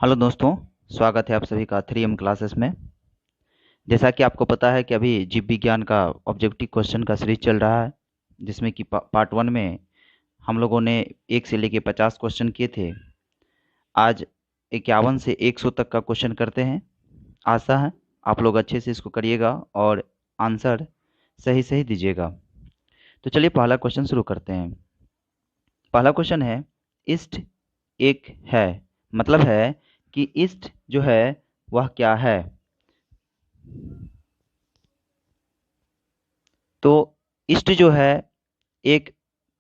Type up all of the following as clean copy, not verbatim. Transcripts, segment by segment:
Hello दोस्तों, स्वागत है आप सभी का 3M क्लासेस में। जैसा कि आपको पता है कि अभी जीव विज्ञान का ऑब्जेक्टिव क्वेश्चन का सीरीज चल रहा है, जिसमें कि पार्ट 1 में हम लोगों ने 1 से लेके 50 क्वेश्चन किए थे। आज 51 से 100 तक का क्वेश्चन करते हैं। आशा है आप लोग अच्छे से इसको करिएगा और आंसर सही सही दीजिएगा। तो चलिए पहला क्वेश्चन शुरू करते हैं। पहला क्वेश्चन है, ईस्ट एक है, मतलब है कि ईस्ट जो है वह क्या है। तो ईस्ट जो है एक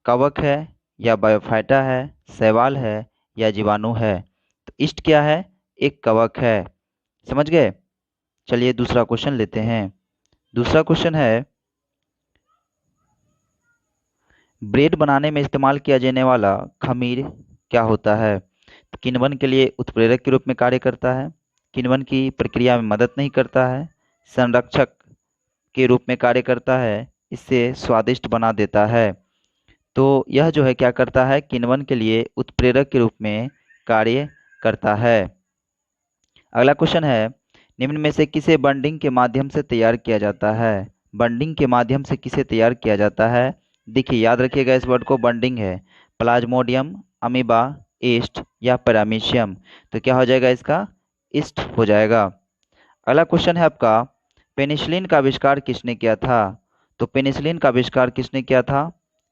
कवक है या बायोफाइटा है, शैवाल है या जीवाणु है। तो ईस्ट क्या है? एक कवक है। समझ गए? चलिए दूसरा क्वेश्चन लेते हैं। दूसरा क्वेश्चन है, ब्रेड बनाने में इस्तेमाल किया जाने वाला खमीर क्या होता है? तो किण्वन के लिए उत्प्रेरक के रूप में कार्य करता है, किण्वन की प्रक्रिया में मदद नहीं करता है, संरक्षक के रूप में कार्य करता है, इससे स्वादिष्ट बना देता है। तो यह जो है क्या करता है? किण्वन के लिए उत्प्रेरक के रूप में कार्य करता है। अगला क्वेश्चन है, निम्न में से किसे बॉन्डिंग के माध्यम से तैयार किया जाता है? बॉन्डिंग के माध्यम से किसे तैयार किया जाता है? देखिए, याद रखिएगा इस वर्ड को, बॉन्डिंग है। प्लाज्मोडियम, अमीबा, ईस्ट या पैरामीशियम। तो क्या हो जाएगा इसका? ईस्ट हो जाएगा। अगला क्वेश्चन है आपका, पेनिसिलिन का आविष्कार किसने किया था? तो पेनिसिलिन का आविष्कार किसने किया था?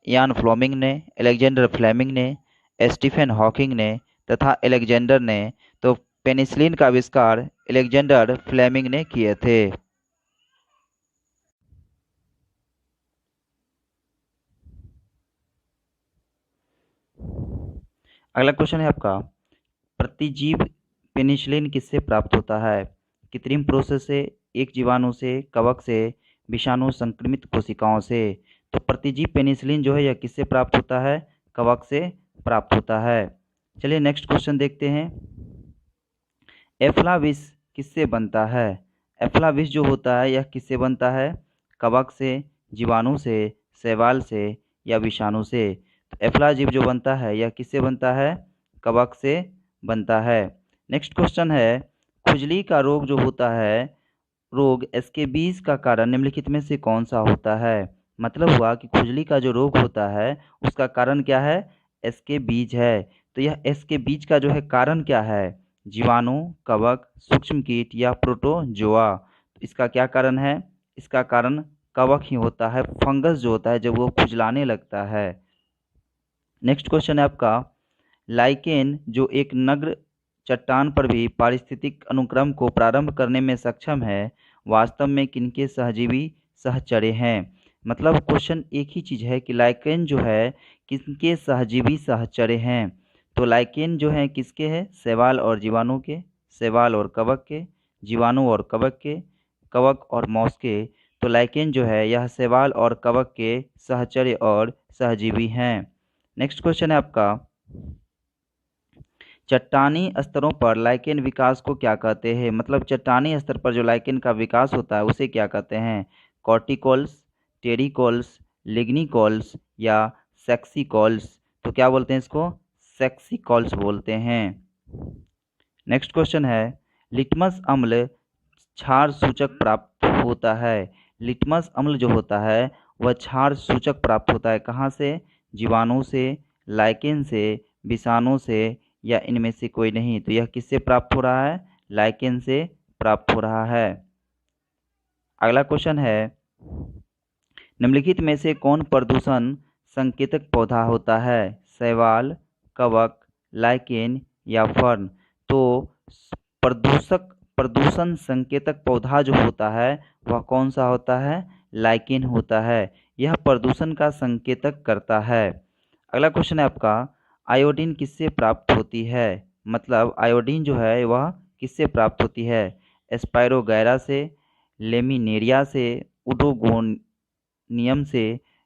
यान फ्लोमिंग ने, अलेक्जेंडर फ्लेमिंग ने, स्टीफन हॉकिंग ने तथा अलेक्जेंडर ने। तो पेनिसिलिन का आविष्कार अलेक्जेंडर फ्लेमिंग ने किए थे। अगला क्वेश्चन है आपका, प्रतिजीव पेनिसिलिन किससे प्राप्त होता है? कृत्रिम प्रोसेस से, एक जीवाणु से, कवक से, विषाणु संक्रमित कोशिकाओं से। तो प्रतिजीव पेनिसिलिन जो है यह किससे प्राप्त होता है? कवक से प्राप्त होता है। चलिए नेक्स्ट क्वेश्चन देखते हैं। एफ्ला विष किससे बनता है? एफ्ला विष जो होता है यह किससे बनता है? कवक से, जीवाणु से, शैवाल से या विषाणु से। तो एफ्ला जीव जो बनता है यह किससे बनता है? कवक से बनता है। नेक्स्ट क्वेश्चन है, खुजली का रोग जो होता है, रोग स्केबीज का कारण निम्नलिखित में से कौन सा होता है? मतलब हुआ कि खुजली का जो रोग होता है उसका कारण क्या है? स्केबीज है। तो यह स्केबीज का जो है कारण क्या है? जीवाणु, कवक, सूक्ष्म कीट या प्रोटोजोआ। तो इसका क्या कारण है? इसका कारण कवक ही होता है, फंगस जो होता है जब वो खुजलाने लगता है। नेक्स्ट क्वेश्चन है आपका, लाइकेन जो एक नग्न चट्टान पर भी पारिस्थितिक अनुक्रम को प्रारंभ करने में सक्षम है, वास्तव में किनके सहजीवी सहचर्य हैं? मतलब क्वेश्चन एक ही चीज़ है कि लाइकेन जो है किनके सहजीवी सहचर्य हैं। तो लाइकेन जो है किसके है? शैवाल और जीवाणु के, शैवाल और कवक के, जीवाणु और कवक के, कवक और मौस के। तो लाइकेन जो है यह शैवाल और कवक के सहचर्य और सहजीवी हैं। नेक्स्ट क्वेश्चन है आपका, चट्टानी स्तरों पर लाइकेन विकास को क्या कहते हैं? मतलब चट्टानी स्तर पर जो लाइकेन का विकास होता है उसे क्या कहते हैं? कॉर्टिकॉल्स, टेरिकॉल्स, लिग्निकॉल्स या सेक्सिकॉल्स। तो क्या बोलते हैं इसको? सेक्सिकॉल्स बोलते हैं। नेक्स्ट क्वेश्चन है, लिटमस अम्ल क्षार सूचक प्राप्त होता है। लिटमस अम्ल जो होता है वह क्षार सूचक प्राप्त होता है कहाँ से? जीवाणु से, लाइकेन से, विषाणु से या इनमें से कोई नहीं। तो यह किससे प्राप्त हो रहा है? लाइकेन से प्राप्त हो रहा है। अगला क्वेश्चन है, निम्नलिखित में से कौन प्रदूषण संकेतक पौधा होता है? शैवाल, कवक, लाइकेन या फर्न। तो प्रदूषक प्रदूषण संकेतक पौधा जो होता है वह कौन सा होता है? लाइकेन होता है। यह प्रदूषण का संकेतक करता है। अगला क्वेश्चन है आपका, आयोडीन किससे प्राप्त होती है? मतलब आयोडीन जो है वह किससे प्राप्त होती है? स्पायरोगैरा से, लेमिनेरिया से, उडोगोनियम से,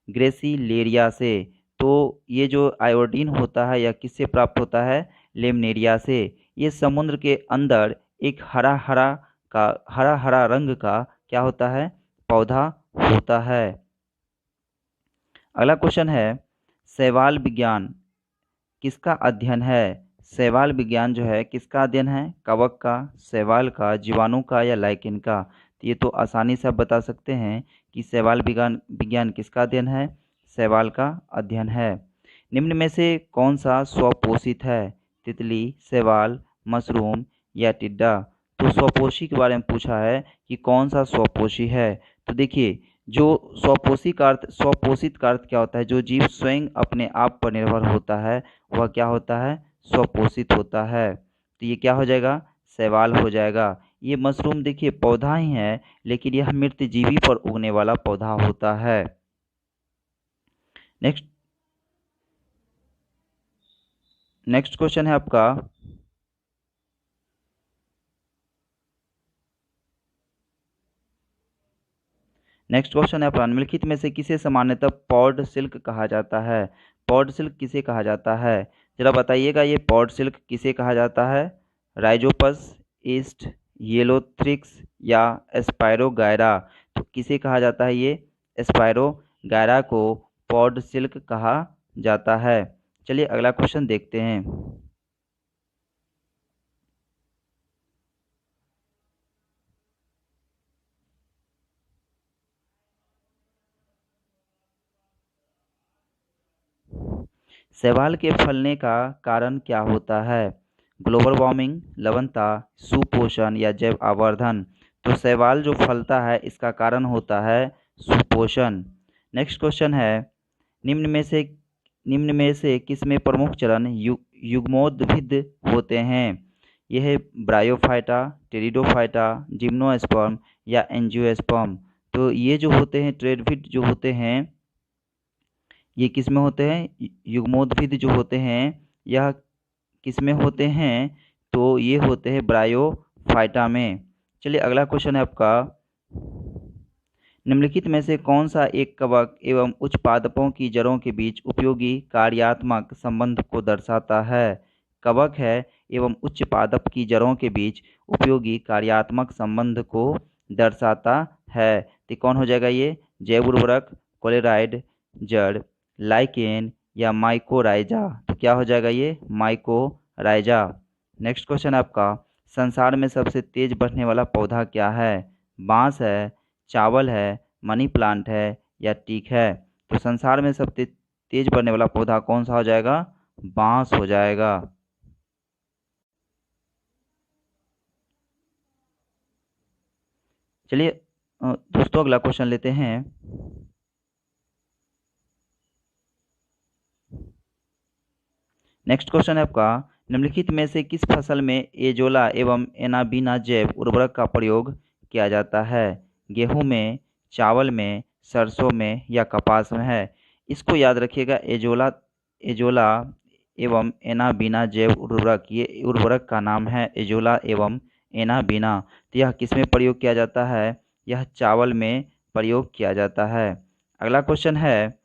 ग्रेसिलेरिया से। तो ये जो आयोडीन होता है यह किससे प्राप्त होता है? लेमिनेरिया से। ये समुद्र के अंदर एक हरा हरा रंग का क्या होता है? पौधा होता है। अगला क्वेश्चन है, शैवाल विज्ञान किसका अध्ययन है? शैवाल विज्ञान जो है किसका अध्ययन है? कवक का, शैवाल का, जीवाणु का या लाइकेन का? तो ये तो आसानी से आप बता सकते हैं कि शैवाल विज्ञान विज्ञान किसका अध्ययन है? शैवाल का अध्ययन है। निम्न में से कौन सा स्वपोषित है? तितली, शैवाल, मशरूम या टिड्डा? तो स्वपोषी के बारे में पूछा है कि कौन सा स्वपोषी है। तो देखिए, जो स्वपोषित का अर्थ क्या होता है? जो जीव स्वयं अपने आप पर निर्भर होता है वह क्या होता है? स्वपोषित होता है। तो ये क्या हो जाएगा? शैवाल हो जाएगा। ये मशरूम देखिए पौधा ही है, लेकिन यह मृतजीवी पर उगने वाला पौधा होता है। नेक्स्ट क्वेश्चन है आपका, निम्नलिखित में से किसे सामान्यतः पॉड सिल्क कहा जाता है? पॉड सिल्क किसे कहा जाता है? जरा बताइएगा, ये पॉड सिल्क किसे कहा जाता है? राइजोपस, ईस्ट, येलोथ्रिक्स या एस्पायरोगायरा? तो किसे कहा जाता है? ये एस्पायरोगायरा को पॉड सिल्क कहा जाता है। चलिए अगला क्वेश्चन देखते हैं। शैवाल के फलने का कारण क्या होता है? ग्लोबल वार्मिंग, लवणता, सुपोषण या जैव आवर्धन? तो शैवाल जो फलता है इसका कारण होता है सुपोषण। नेक्स्ट क्वेश्चन है, निम्न में से किसमें प्रमुख चरण युग्मोद्भिद होते हैं? यह ब्रायोफाइटा, टेरिडोफाइटा, जिम्नोस्पर्म या एंजियोस्पर्म? तो ये जो होते हैं टेरिडोफाइट जो होते हैं, ये किस में होते हैं? युग्मोद्भिद जो होते हैं यह किस में होते हैं? तो ये होते हैं ब्रायोफाइटा में। चलिए अगला क्वेश्चन है आपका, निम्नलिखित में से कौन सा एक कवक एवं उच्च पादपों की जड़ों के बीच उपयोगी कार्यात्मक संबंध को दर्शाता है? कवक है एवं उच्च पादप की जड़ों के बीच उपयोगी कार्यात्मक संबंध को दर्शाता है। तो कौन हो जाएगा ये? जैव उर्वरक, कोलेराइड, जड़, लाइकेन या माइकोराइजा? तो क्या हो जाएगा ये? माइकोराइजा। नेक्स्ट क्वेश्चन आपका, संसार में सबसे तेज बढ़ने वाला पौधा क्या है? बांस है, चावल है, मनी प्लांट है या टीक है? तो संसार में सबसे तेज बढ़ने वाला पौधा कौन सा हो जाएगा? बांस हो जाएगा। चलिए दोस्तों अगला क्वेश्चन लेते हैं। नेक्स्ट क्वेश्चन है आपका, निम्नलिखित में से किस फसल में एजोला एवं एनाबीना जैव उर्वरक का प्रयोग किया जाता है? गेहूं में, चावल में, सरसों में या कपास में है? इसको याद रखिएगा, एजोला एवं एनाबीना जैव उर्वरक, ये उर्वरक का नाम है एजोला एवं एनाबीना। तो यह किस में प्रयोग किया जाता है? यह चावल में प्रयोग किया जाता है। अगला क्वेश्चन है,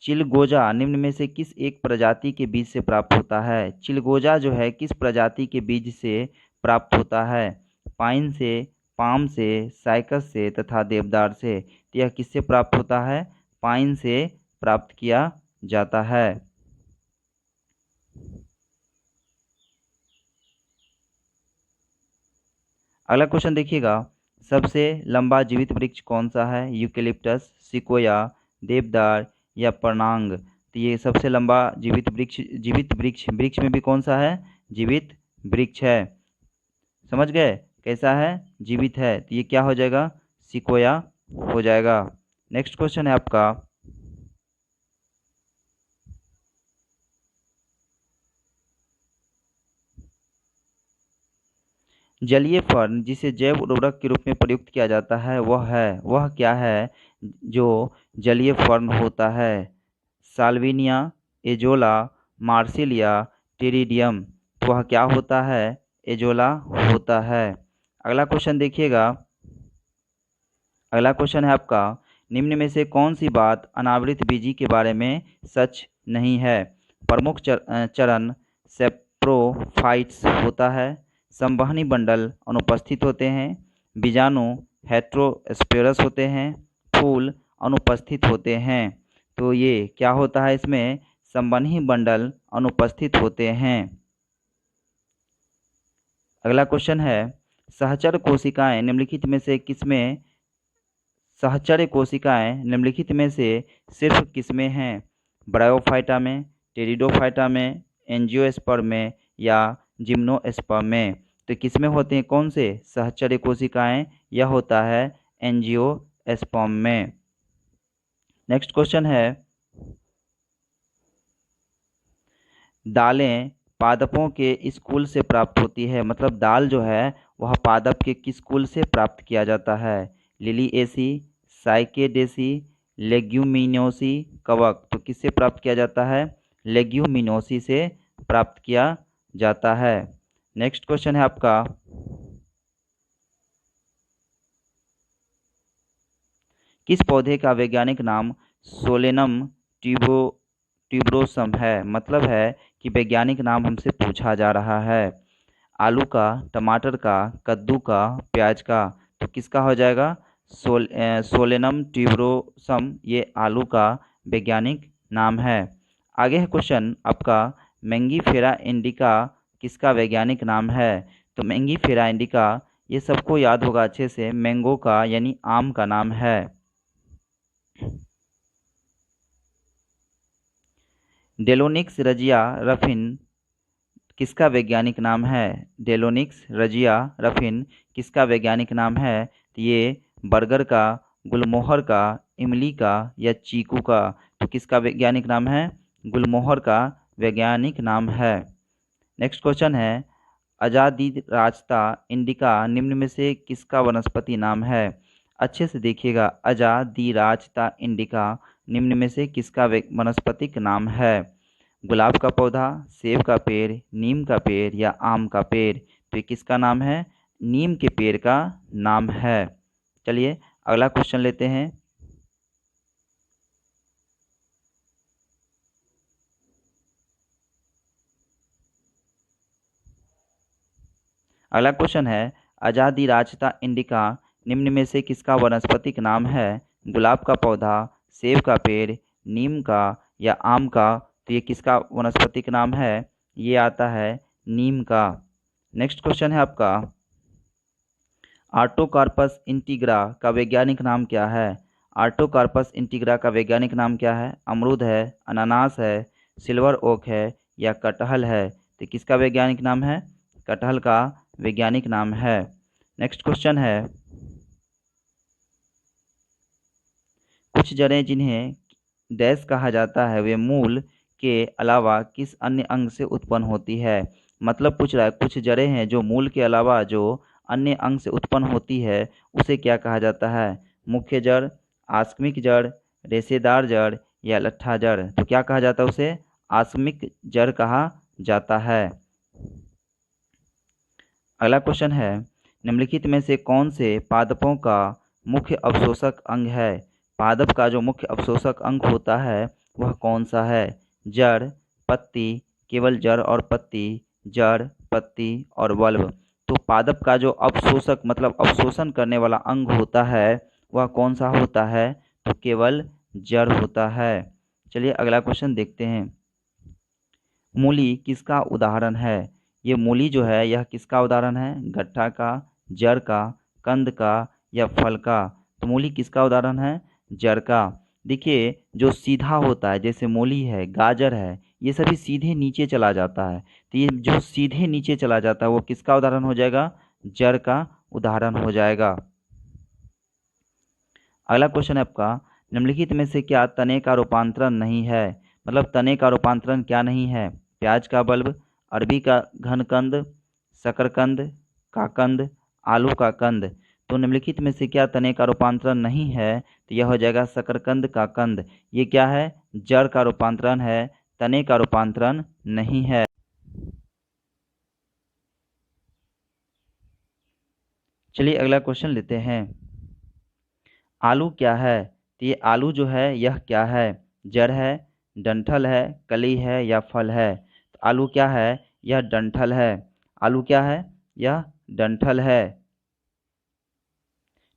चिलगोजा निम्न में से किस एक प्रजाति के बीज से प्राप्त होता है? चिलगोजा जो है किस प्रजाति के बीज से प्राप्त होता है? पाइन से, पाम से, साइकस से तथा देवदार से? तो यह किससे प्राप्त होता है? पाइन से प्राप्त किया जाता है। अगला क्वेश्चन देखिएगा, सबसे लंबा जीवित वृक्ष कौन सा है? यूकेलिप्टस, सिकोया, देवदार या परनांग? तो ये सबसे लंबा जीवित वृक्ष में भी कौन सा है? जीवित वृक्ष है। समझ गए कैसा है? जीवित है। तो ये क्या हो जाएगा? सिकोया हो जाएगा। नेक्स्ट क्वेश्चन है आपका, जलीय फर्न जिसे जैव उर्वरक के रूप में प्रयुक्त किया जाता है वह क्या है जो जलीय फर्न होता है? Salvinia, azolla, Marsilea, Pteridium? तो वह क्या होता है? एजोला होता है। अगला क्वेश्चन देखिएगा, अगला क्वेश्चन है आपका, निम्न में से कौन सी बात अनावृत बीजी के बारे में सच नहीं है? प्रमुख चरण सेप्रोफाइट्स होता है, संवहनी बंडल अनुपस्थित होते हैं, बीजाणु हेट्रोस्पेरस होते हैं, फूल अनुपस्थित होते हैं? तो ये क्या होता है? इसमें संवहनी बंडल अनुपस्थित होते हैं। अगला क्वेश्चन है, सहचर कोशिकाएं निम्नलिखित में से किसमें सहचर्य कोशिकाएं निम्नलिखित में से सिर्फ किसमें हैं? ब्रायोफाइटा में, टेरिडोफाइटा में, एंजियोस्पर्म में या जिम्नोस्पर्म में? तो किसमें होते हैं कौन से सहचर्य कोशिकाएं? यह होता है एंजियोस्पर्म में। नेक्स्ट क्वेश्चन है, दालें पादपों के स्कूल से प्राप्त होती है, मतलब दाल जो है वह पादप के किस कुल से प्राप्त किया जाता है? लिलिएसी, साइकेडेसी, लेग्यूमिनोसी, कवक? तो किससे प्राप्त किया जाता है? लेग्यूमिनोसी से प्राप्त किया जाता है। नेक्स्ट क्वेश्चन है आपका, किस पौधे का वैज्ञानिक नाम सोलेनम ट्यूबरोसम है? मतलब है कि वैज्ञानिक नाम हमसे पूछा जा रहा है। आलू का, टमाटर का, कद्दू का, प्याज का? तो किसका हो जाएगा? सोलेनम ट्यूबरोसम, ये आलू का वैज्ञानिक नाम है। आगे है क्वेश्चन आपका, मैंगीफेरा इंडिका किसका वैज्ञानिक नाम है? तो मैंगीफेरा इंडिका, ये सबको याद होगा अच्छे से, मैंगो का यानी आम का नाम है। डेलोनिक्स रजिया रफिन किसका वैज्ञानिक नाम है? डेलोनिक्स रजिया रफिन किसका वैज्ञानिक नाम है? तो ये बर्गर का, गुलमोहर का, इमली का या चीकू का? तो किसका वैज्ञानिक नाम है? गुलमोहर का वैज्ञानिक नाम है। नेक्स्ट क्वेश्चन है, अजादिराच्ता इंडिका निम्न में से किसका वनस्पति नाम है? अच्छे से देखिएगा, अजादिराच्ता इंडिका निम्न में से किसका वनस्पतिक नाम है? गुलाब का पौधा, सेब का पेड़, नीम का पेड़ या आम का पेड़? तो ये किसका नाम है? नीम के पेड़ का नाम है। चलिए अगला क्वेश्चन लेते हैं। अगला क्वेश्चन है, अजादिराच्ता इंडिका निम्न में से किसका वनस्पतिक नाम है? गुलाब का पौधा, सेब का पेड़, नीम का या आम का? तो ये किसका वनस्पतिक नाम है? ये आता है नीम का। नेक्स्ट क्वेश्चन है आपका, आर्टोकार्पस इंटीग्रा का वैज्ञानिक नाम क्या है? आर्टोकार्पस इंटीग्रा का वैज्ञानिक नाम क्या है? अमरूद है, अनानास है, सिल्वर ओक है या कटहल है? तो किसका वैज्ञानिक नाम है? कटहल का वैज्ञानिक नाम है। नेक्स्ट क्वेश्चन है, कुछ जड़ें जिन्हें डैश कहा जाता है वे मूल के अलावा किस अन्य अंग से उत्पन्न होती है? मतलब पूछ रहा है, कुछ जड़ें हैं जो मूल के अलावा जो अन्य अंग से उत्पन्न होती है उसे क्या कहा जाता है? मुख्य जड़, आस्मिक जड़, रेशेदार जड़ या लट्ठा जड़? तो क्या कहा जाता है उसे? आस्मिक जड़ कहा जाता है। अगला क्वेश्चन है, निम्नलिखित में से कौन से पादपों का मुख्य अवशोषक अंग है? पादप का जो मुख्य अवशोषक अंग होता है वह कौन सा है? जड़, पत्ती, केवल जड़ और पत्ती, जड़, पत्ती और बल्ब? तो पादप का जो अवशोषक मतलब अवशोषण करने वाला अंग होता है वह कौन सा होता है? तो केवल जड़ होता है। चलिए अगला क्वेश्चन देखते हैं, मूली किसका उदाहरण है? ये मूली जो है यह किसका उदाहरण है? गट्ठा का, जड़ का, कंद का या फल का? तो मूली किसका उदाहरण है? जड़ का। देखिए जो सीधा होता है, जैसे मूली है, गाजर है, ये सभी सीधे नीचे चला जाता है। तो ये जो सीधे नीचे चला जाता है वो किसका उदाहरण हो जाएगा? जड़ का उदाहरण हो जाएगा। अगला क्वेश्चन है आपका, निम्नलिखित में से क्या तने का रूपांतरण नहीं है? मतलब तने का रूपांतरण क्या नहीं है? प्याज का बल्ब, अरबी का घनकंद, शकरकंद, काकंद, आलू का कंद? तो निम्नलिखित में से क्या तने का रूपांतरण नहीं है? तो यह हो जाएगा शकरकंद का कंद। ये क्या है? जड़ का रूपांतरण है, तने का रूपांतरण नहीं है। चलिए अगला क्वेश्चन लेते हैं, आलू क्या है? तो ये आलू जो है यह क्या है? जड़ है, डंठल है, कली है या फल है? तो आलू क्या है? यह डंठल है। आलू क्या है? यह डंठल है।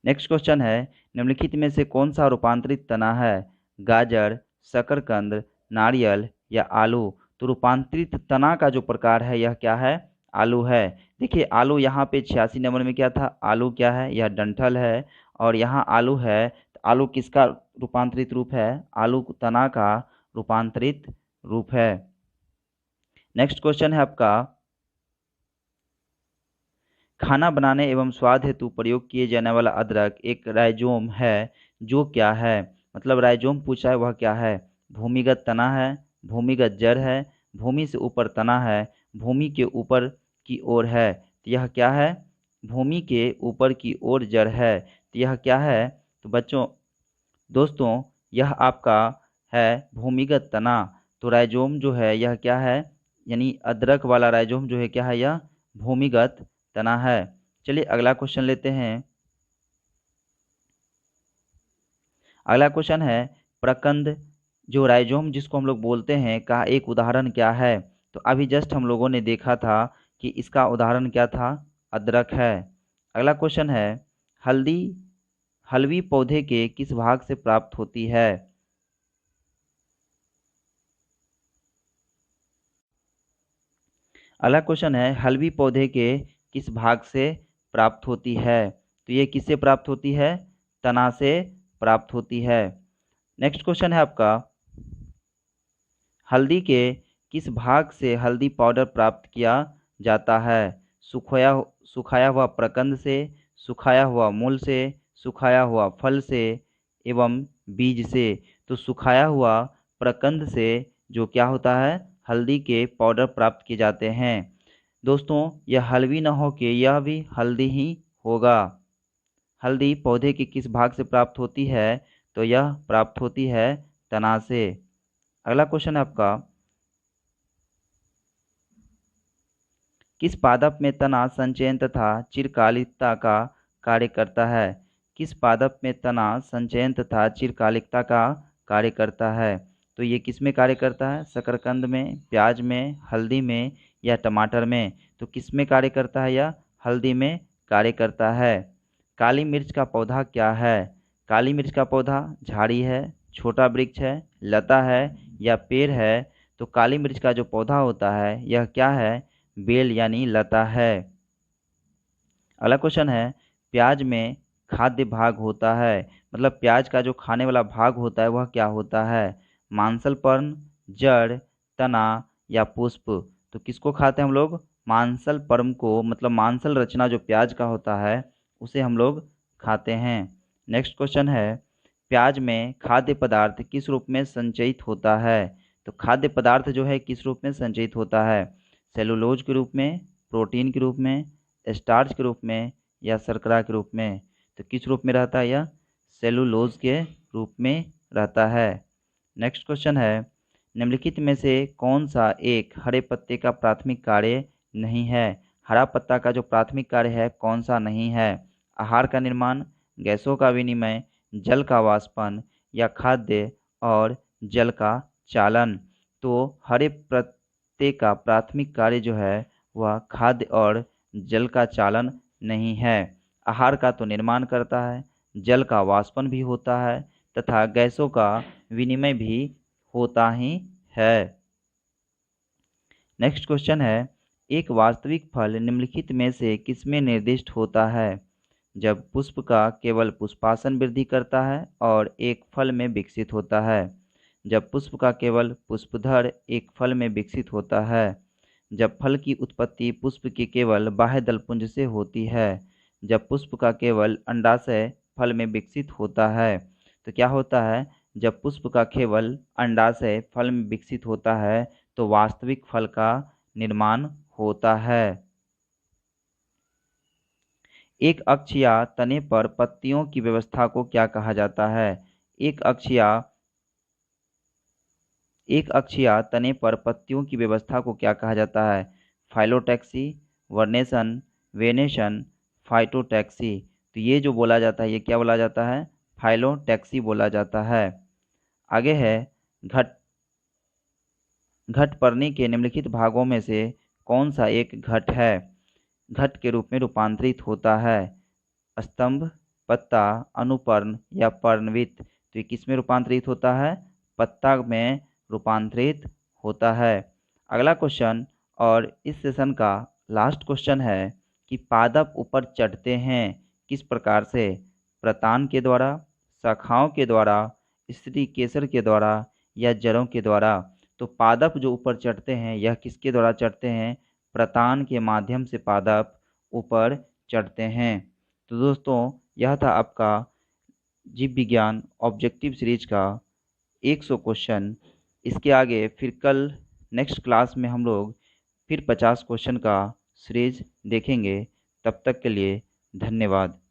नेक्स्ट क्वेश्चन है, निम्नलिखित में से कौन सा रूपांतरित तना है? गाजर, शकरकंद, नारियल या आलू? तो रूपांतरित तना का जो प्रकार है यह क्या है? आलू है। देखिए आलू यहाँ पे 86 नंबर में क्या था, आलू क्या है, यह डंठल है, और यहाँ आलू है, तो आलू किसका रूपांतरित रूप है, आलू तना का रूपांतरित रूप है। नेक्स्ट क्वेश्चन है आपका, खाना बनाने एवं स्वाद हेतु प्रयोग किए जाने वाला अदरक एक राइजोम है जो क्या है, मतलब राइजोम पूछा है वह क्या है, भूमिगत तना है, भूमिगत जड़ है, भूमि से ऊपर तना है, भूमि के ऊपर की ओर है, तो यह क्या है, भूमि के ऊपर की ओर जड़ है, तो यह क्या है, तो बच्चों दोस्तों यह आपका है भूमिगत तना। तो राइजोम जो है यह क्या है, यानी अदरक वाला राइजोम जो है क्या है, यह भूमिगत तना है। चलिए अगला क्वेश्चन लेते हैं। अगला क्वेश्चन है, प्रकंद जो राइजोम जिसको हम लोग बोलते हैं का एक उदाहरण क्या है, तो अभी जस्ट हम लोगों ने देखा था कि इसका उदाहरण क्या था, अदरक है। अगला क्वेश्चन है, हल्दी हलवी पौधे के किस भाग से प्राप्त होती है। अगला क्वेश्चन है, हलवी पौधे के किस भाग से प्राप्त होती है, तो ये किससे प्राप्त होती है, तना से प्राप्त होती है। नेक्स्ट क्वेश्चन है आपका, हल्दी के किस भाग से हल्दी पाउडर प्राप्त किया जाता है, सुखाया हुआ प्रकंद से, सुखाया हुआ मूल से, सुखाया हुआ फल से एवं बीज से। तो सुखाया हुआ प्रकंद से जो क्या होता है, हल्दी के पाउडर प्राप्त किए जाते हैं। दोस्तों यह हलवी न हो के यह भी हल्दी ही होगा। हल्दी पौधे के किस भाग से प्राप्त होती है, तो यह प्राप्त होती है तना से। अगला क्वेश्चन है आपका, किस पादप में तना संचयन तथा चिरकालिकता का कार्य करता है, किस पादप में तना संचयन तथा चिरकालिकता का कार्य करता है, तो ये किस में कार्य करता है, शकरकंद में, प्याज में, हल्दी में या टमाटर में। तो किस में कार्य करता है, यह हल्दी में कार्य करता है। काली मिर्च का पौधा क्या है, काली मिर्च का पौधा झाड़ी है, छोटा वृक्ष है, लता है या पेड़ है। तो काली मिर्च का जो पौधा होता है यह क्या है, बेल यानी लता है। अगला क्वेश्चन है, प्याज में खाद्य भाग होता है, मतलब प्याज का जो खाने वाला भाग होता है वह क्या होता है, मांसल पर्ण, जड़, तना या पुष्प। तो किसको खाते हैं हम लोग, मांसल पर्म को, मतलब मांसल रचना जो प्याज का होता है उसे हम लोग खाते हैं। नेक्स्ट क्वेश्चन है, प्याज में खाद्य पदार्थ किस रूप में संचयित होता है, तो खाद्य पदार्थ जो है किस रूप में संचयित होता है, सेलुलोज के रूप में, प्रोटीन के रूप में, स्टार्च के रूप में या शर्करा के रूप में। तो किस रूप में रहता है, यह सेलुलोज के रूप में रहता है। नेक्स्ट क्वेश्चन है, निम्नलिखित में से कौन सा एक हरे पत्ते का प्राथमिक कार्य नहीं है, हरा पत्ता का जो प्राथमिक कार्य है कौन सा नहीं है, आहार का निर्माण, गैसों का विनिमय, जल का वाष्पन या खाद्य और जल का चालन। तो हरे पत्ते का प्राथमिक कार्य जो है वह खाद्य और जल का चालन नहीं है। आहार का तो निर्माण करता है, जल का वाष्पन भी होता है तथा गैसों का विनिमय भी होता ही है। नेक्स्ट क्वेश्चन है, एक वास्तविक फल निम्नलिखित में से किसमें निर्दिष्ट होता है, जब पुष्प का केवल पुष्पासन वृद्धि करता है और एक फल में विकसित होता है, जब पुष्प का केवल पुष्पधर एक फल में विकसित होता है, जब फल की उत्पत्ति पुष्प के केवल बाह्य दलपुंज से होती है, जब पुष्प का केवल अंडाशय फल में विकसित होता है। तो क्या होता है, जब पुष्प का केवल अंडाशय फल में विकसित होता है तो वास्तविक फल का निर्माण होता है। एक अक्ष या तने पर पत्तियों की व्यवस्था को क्या कहा जाता है, एक अक्ष या तने पर पत्तियों की व्यवस्था को क्या कहा जाता है, फाइलोटैक्सी, वर्नेशन, वेनेशन, फाइटोटैक्सी। तो ये जो बोला जाता है ये क्या बोला जाता है, फाइलोटैक्सी बोला जाता है। आगे है, घट घटपर्णी के निम्नलिखित भागों में से कौन सा एक घट है, घट के रूप में रूपांतरित होता है, स्तंभ, पत्ता, अनुपर्ण या पर्णवित। तो ये किस में रूपांतरित होता है, पत्ता में रूपांतरित होता है। अगला क्वेश्चन और इस सेशन का लास्ट क्वेश्चन है कि पादप ऊपर चढ़ते हैं किस प्रकार से? प्रतान के द्वारा, शाखाओं के द्वारा, स्त्री केसर के द्वारा या जड़ों के द्वारा। तो पादप जो ऊपर चढ़ते हैं यह किसके द्वारा चढ़ते हैं? प्रतान के माध्यम से पादप ऊपर चढ़ते हैं। तो दोस्तों यह था आपका जीव विज्ञान ऑब्जेक्टिव सीरीज का 100 क्वेश्चन। इसके आगे फिर कल नेक्स्ट क्लास में हम लोग फिर 50 क्वेश्चन का सीरीज देखेंगे। तब तक के लिए धन्यवाद।